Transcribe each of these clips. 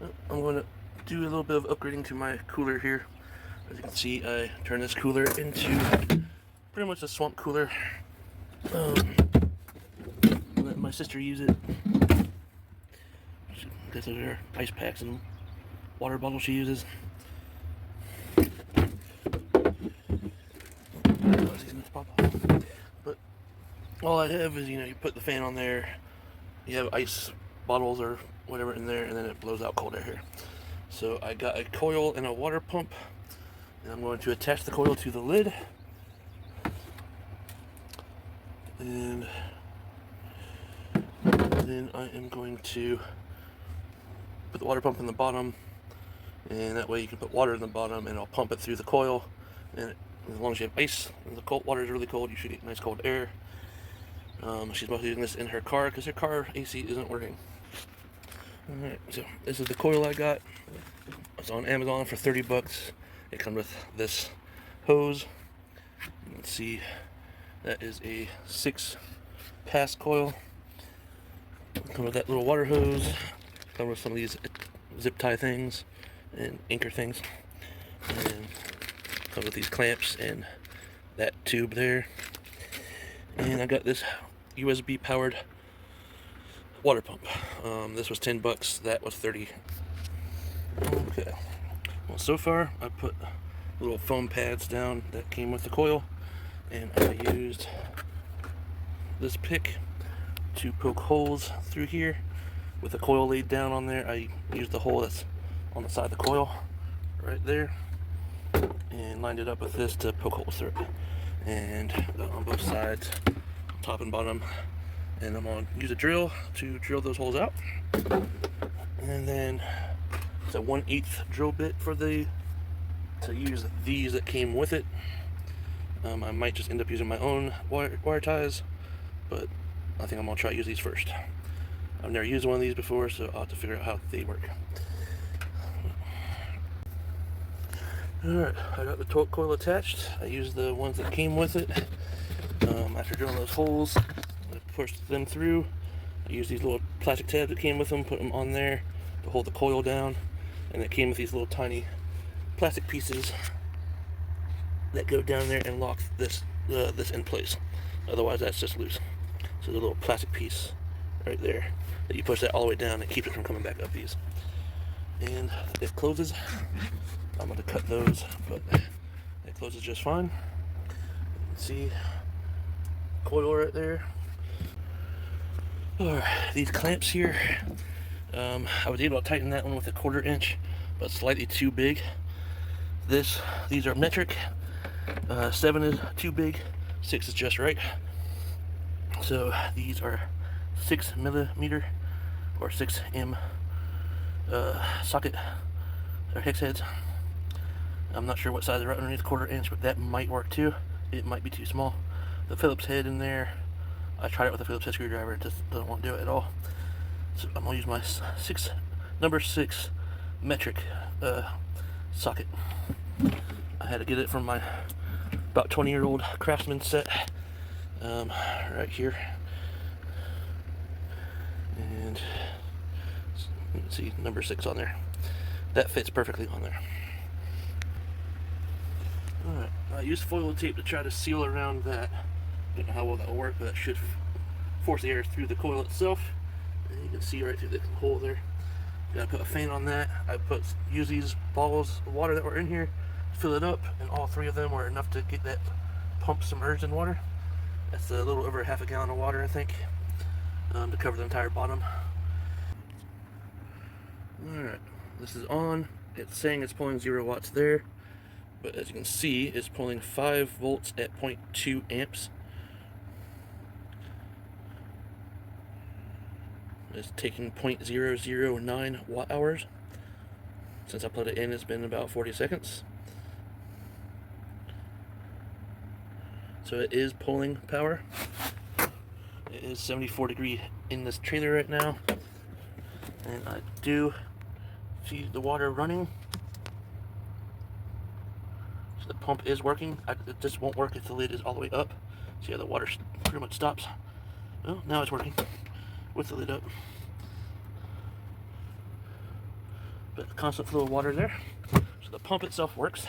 I'm going to do a little bit of upgrading to my cooler here. As you can see, I turned this cooler into pretty much a swamp cooler. I let my sister use it. I guess those are ice packs and water bottles she uses. But all I have is, you put the fan on there, you have ice bottles or whatever in there, and then it blows out cold air here. So I got a coil and a water pump, and I'm going to attach the coil to the lid, and then I am going to put the water pump in the bottom, and that way you can put water in the bottom and I'll pump it through the coil, and as long as you have ice and the cold water is really cold, you should get nice cold air. She's mostly using this in her car because her car AC isn't working. Alright, so this is the coil I got. It's on Amazon for 30 bucks. It comes with this hose. You can see that is a 6-pass coil. Comes with that little water hose. Comes with some of these zip tie things and anchor things. And comes with these clamps and that tube there. And I got this USB powered water pump. This was 10 bucks, that was 30. Okay. Well, so far I put little foam pads down that came with the coil, and I used this pick to poke holes through here with the coil laid down on there. I used the hole that's on the side of the coil right there and lined it up with this to poke holes through it, and on both sides, top and bottom. And I'm going to use a drill to drill those holes out, and then it's a 1/8 drill bit to use these that came with it. I might just end up using my own wire ties, but I think I'm going to try to use these first. I've never used one of these before, so I'll have to figure out how they work. Alright, I got the torque coil attached. I used the ones that came with it. After drilling those holes, I pushed them through. I used these little plastic tabs that came with them, put them on there to hold the coil down, and it came with these little tiny plastic pieces that go down there and lock this in place. Otherwise, that's just loose. So there's a little plastic piece right there that you push that all the way down and keeps it from coming back up these. And it closes. I'm going to cut those, but it closes just fine. You can see coil right there. Alright, these clamps here, I was able to tighten that one with a 1/4 inch, but slightly too big. These are metric. 7 is too big, 6 is just right. So these are 6mm or 6M socket or hex heads. I'm not sure what size they're underneath 1/4 inch, but that might work too. It might be too small. The Phillips head in there, I tried it with a Phillips head screwdriver, it just doesn't want to do it at all. So I'm going to use my number 6 metric socket. I had to get it from my about 20-year-old Craftsman set right here. And you can see number 6 on there. That fits perfectly on there. Alright, I used foil tape to try to seal around that. I don't know how well that will work, but that should force the air through the coil itself. And you can see right through the hole there. Gotta put a fan on that. I use these bottles of water that were in here, fill it up, and all 3 of them were enough to get that pump submerged in water. That's a little over half a gallon of water, I think, to cover the entire bottom. Alright, this is on. It's saying it's pulling 0 watts there, but as you can see, it's pulling 5 volts at 0.2 amps. It's taking 0.009 watt hours. Since I plugged it in, it's been about 40 seconds. So it is pulling power. It is 74 degrees in this trailer right now. And I do see the water running. So the pump is working. It just won't work if the lid is all the way up. See how the water pretty much stops. Well, now it's working with the lid up. but constant flow of water there. So the pump itself works.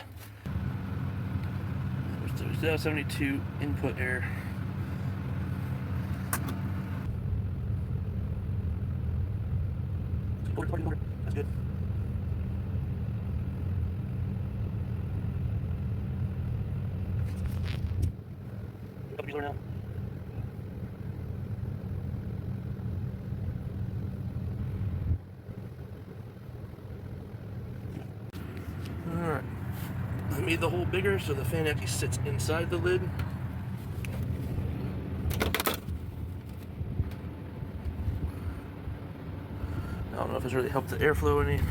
There's 72 input air. That's good. Now. Alright. I made the hole bigger so the fan actually sits inside the lid. I don't know if it's really helped the airflow any,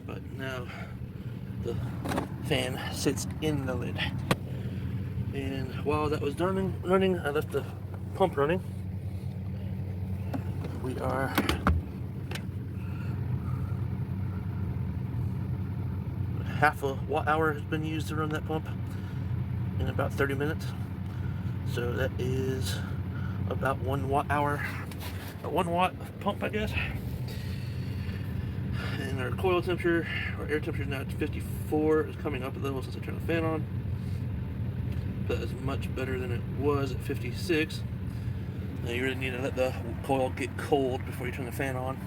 but now the fan sits in the lid. And while that was running, I left the pump running. We are half a watt hour has been used to run that pump in about 30 minutes. So that is about 1 watt hour, a 1 watt pump, I guess. And our coil temperature, our air temperature is now at 54. It's coming up a little since I turned the fan on. But it's much better than it was at 56. Now you really need to let the coil get cold before you turn the fan on.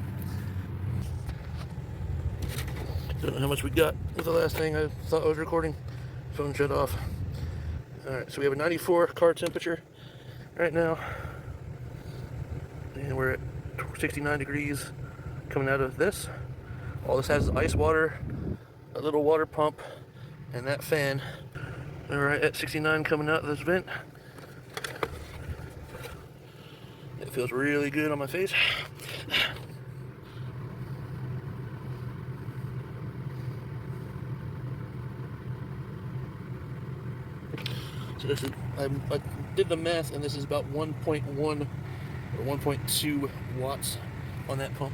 Don't know how much we got with the last thing I thought I was recording. Phone shut off. Alright, so we have a 94 car temperature right now. And we're at 69 degrees coming out of this. All this has is ice water, a little water pump, and that fan. Alright, at 69 coming out of this vent. It feels really good on my face. So this is, I did the math, and this is about 1.1 or 1.2 watts on that pump.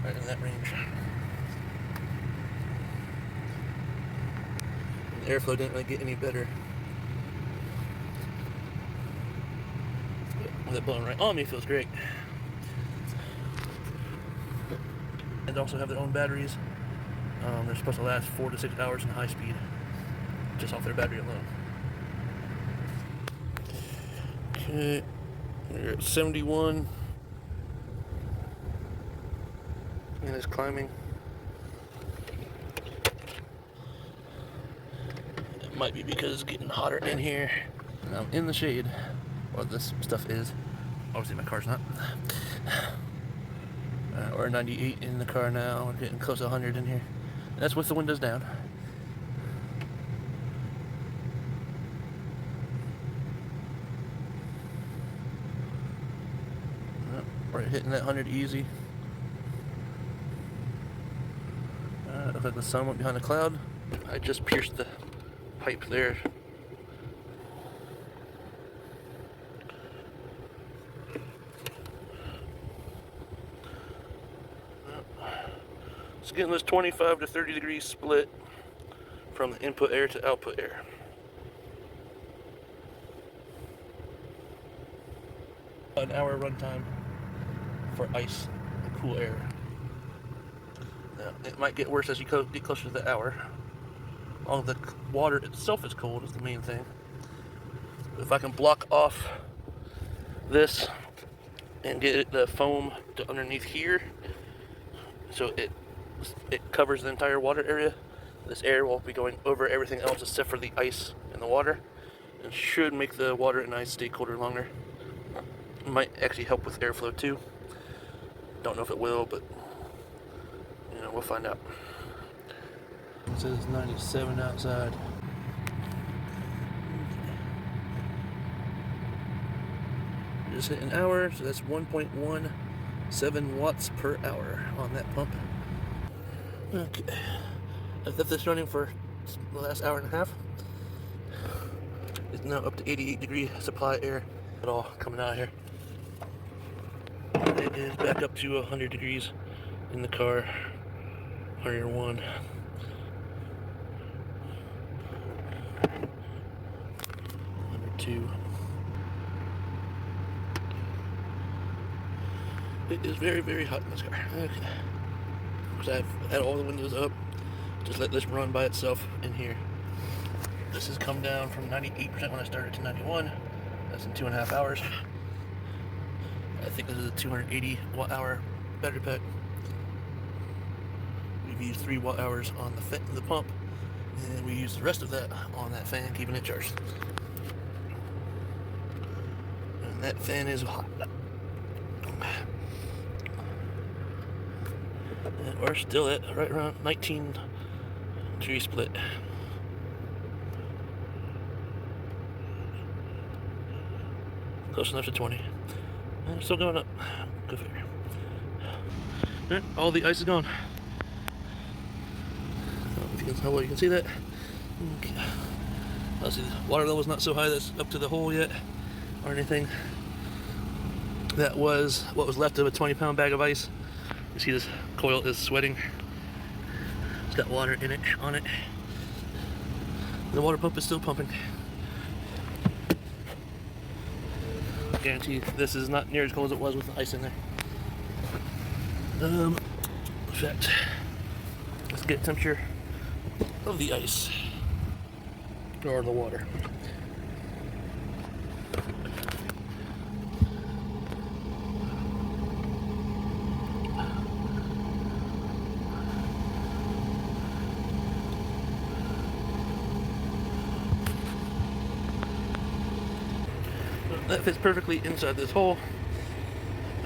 Right in that range. The airflow didn't really get any better. But that blowing right on me feels great. And they also have their own batteries. They're supposed to last 4 to 6 hours in high speed, just off their battery alone. Okay, we're at 71. And it's climbing. It might be because it's getting hotter in here. And I'm in the shade. Well, this stuff is. Obviously my car's not. We're 98 in the car now. We're getting close to 100 in here. And that's with the windows down. We're hitting that 100 easy. Looks like the sun went behind the cloud. I just pierced the pipe there. It's getting this 25 to 30 degree split from the input air to output air. An hour runtime for ice and cool air. Now, it might get worse as you get closer to the hour. All the water itself is cold is the main thing. If I can block off this and get the foam to underneath here, so it covers the entire water area, this air will be going over everything else except for the ice and the water, and should make the water and ice stay colder longer. It might actually help with airflow too. Don't know if it will, but you know, we'll find out. It says 97 outside. Just hit an hour, so that's 1.17 watts per hour on that pump. Okay, I've left this running for the last hour and a half. It's now up to 88 degree supply air at all coming out of here. It is back up to 100 degrees in the car, 101. 102. It is very, very hot in this car. Okay. So I've had all the windows up. Just let this run by itself in here. This has come down from 98% when I started to 91. That's in 2.5 hours. I think this is a 280 watt hour battery pack. We've used 3 watt hours on the pump, and we used the rest of that on that fan, keeping it charged. And that fan is hot. And we're still at right around 19 degree split. Close enough to 20. And it's still going up. Go figure. Alright, all the ice is gone. Well, you can see that. Okay. Let's see, the water level is not so high that's up to the hole yet or anything. That was what was left of a 20-pound bag of ice. You see this coil is sweating. It's got water in it, on it. The water pump is still pumping. I guarantee this is not near as cold as it was with the ice in there. In fact, let's get temperature of the ice or the water. That fits perfectly inside this hole.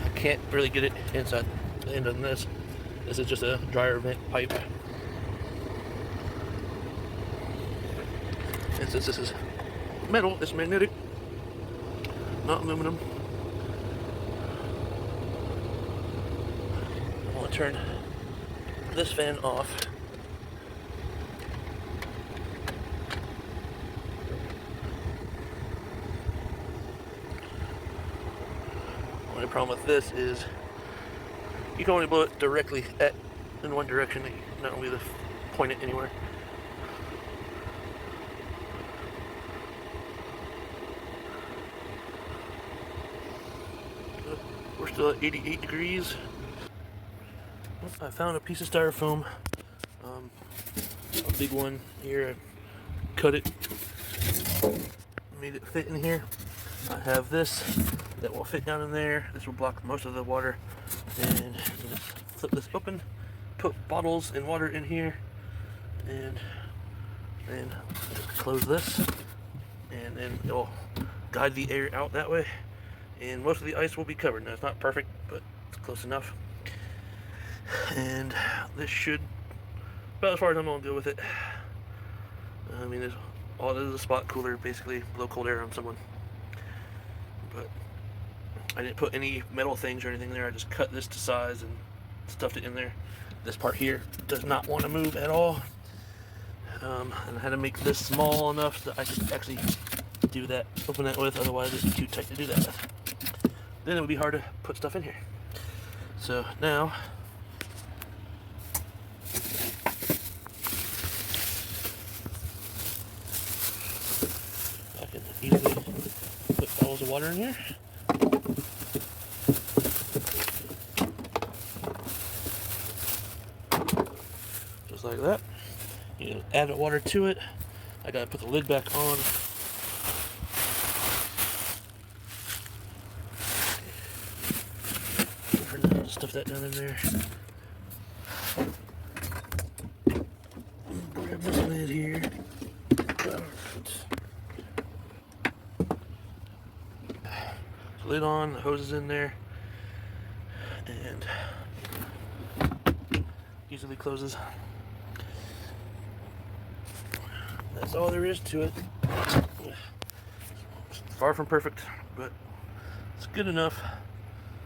I can't really get it inside the end of this. This is just a dryer vent pipe. And since this is metal, it's magnetic, not aluminum. I want to turn this fan off. The only problem with this is you can only blow it directly in one direction. You not only to point it anywhere. We're still at 88 degrees. I found a piece of styrofoam, a big one here. I cut it, made it fit in here. I have this that will fit down in there. This will block most of the water. And just flip this open, put bottles and water in here, and then close this, and then it will guide the air out that way. And most of the ice will be covered. Now it's not perfect, but it's close enough. And this should, about as far as I'm going to go with it. I mean, it is a spot cooler, basically blow cold air on someone. But I didn't put any metal things or anything there. I just cut this to size and stuffed it in there. This part here does not want to move at all. And I had to make this small enough that I could actually do that, open that with, otherwise it'd be too tight to do that with. Then it would be hard to put stuff in here. So now, I can easily put bottles of water in here. Just like that. You know, add water to it. I gotta put the lid back on. For now, just stuff that down in there. Grab this lid here. Lid on, the hose is in there, and easily closes. That's all there is to it. It's far from perfect, but it's good enough.